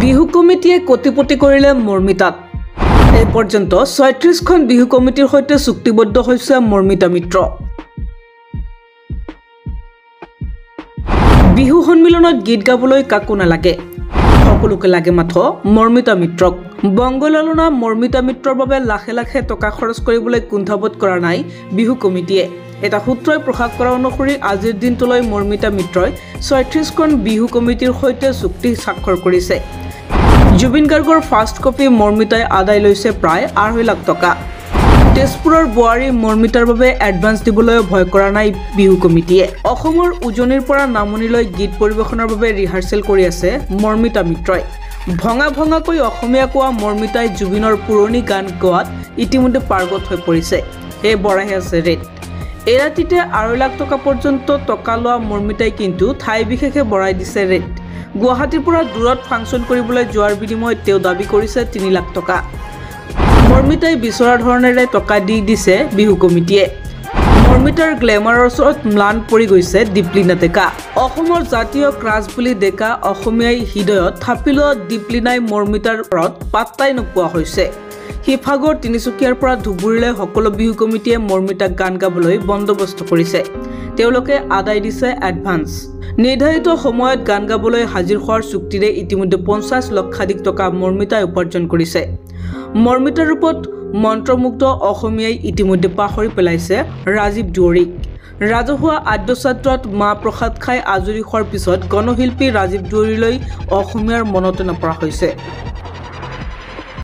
বিহু কমিটিয়ে কোটিপতি কৰিলে মৰ্মিতাত এই পৰ্যন্ত ৩৬খন বিহু কমিটিৰ সৈতে চুক্তিবদ্ধ হৈছে মৰ্মিতা মিত্ৰ। বিহু সন্মিলনত গীত গাবলৈ কাকো নালাগে, সকলোকে লাগে মাথো মৰ্মিতা মিত্ৰক। বংগলালনা মৰ্মিতা মিত্ৰৰ বাবে লাখে লাখে টকা খৰচ কৰিবলৈ কুণ্ঠাবোধ কৰা নাই বিহু কমিটিয়ে। এটা সূত্ৰই প্ৰকাশ কৰা অনুসৰি আজিৰ দিনটোলৈ মৰ্মিতা মিত্ৰই ৩৬খন বিহু কমিটিৰ সৈতে চুক্তি স্বাক্ষৰ কৰিছে। জুবিন গাৰ্গৰ ফাৰ্ষ্ট কপি মৰ্মিতাই আদায় লৈছে প্ৰায় ২.৫ লাখ টকা। তেজপুৰৰ বোৱাৰী মৰ্মিতাৰ বাবে এডভান্স দিবলৈ ভয় কৰা নাই বিহু কমিটিয়ে। অসমৰ উজনিৰ পৰা নামনিলৈ গীত পৰিৱেশনৰ বাবে ৰিহাৰ্চেল কৰি আছে মৰ্মিতা মিত্ৰই। ভঙা ভঙাকৈ অসমীয়া কোৱা মৰ্মিতাই জুবিনৰ পুৰণি গান গোৱাত ইতিমধ্যে পাৰ্গত হৈ পৰিছে। সেয়ে বঢ়াই আছে ৰেট। এই ৰাতিতে ২.৫ লাখ টকা পৰ্যন্ত টকা লোৱা মৰ্মিতাই কিন্তু ঠাই বিশেষে বঢ়াই দিছে ৰেট। গুৱাহাটীৰ পৰা দূৰত ফাংচন কৰিবলৈ যোৱাৰ বিনিময়ত তেওঁ দাবী কৰিছে ৩ লাখ টকা। মৰ্মিতাই বিচৰা ধৰণেৰে টকা দি দিছে বিহু কমিটিয়ে। মৰ্মিতাৰ গ্লেমাৰৰ ওচৰত ম্লান পৰি গৈছে দীপলিনা ডেকা। অসমৰ জাতীয় ক্ৰাছ বুলি ডেকা অসমীয়াই হৃদয়ত থাপি লোৱা দীপলিনাই মৰ্মিতাৰ ওপৰত পাত্তাই নোপোৱা হৈছে। শিৱসাগৰ তিনিচুকীয়াৰ পৰা ধুবুৰীলৈ সকলো বিহু কমিটিয়ে মৰ্মিতাক গান গাবলৈ বন্দোবস্ত কৰিছে। তেওঁলোকে আদায় দিছে এডভান্স। নিৰ্ধাৰিত সময়ত গান গাবলৈ হাজিৰ হোৱাৰ চুক্তিৰে ইতিমধ্যে ৫০ লক্ষাধিক টকা মৰ্মিতাই উপাৰ্জন কৰিছে। মৰ্মিতাৰ ৰূপত মন্ত্ৰমুগ্ধ অসমীয়াই ইতিমধ্যে পাহৰি পেলাইছে ৰাজীৱ দুৱৰীক। ৰাজহুৱা আদ্যশ্ৰাদ্ধত মাহ প্ৰসাদ খাই আজৰি হোৱাৰ পিছত গণশিল্পী ৰাজীৱ দুৱৰীলৈ অসমীয়াৰ মনতে নপৰা হৈছে।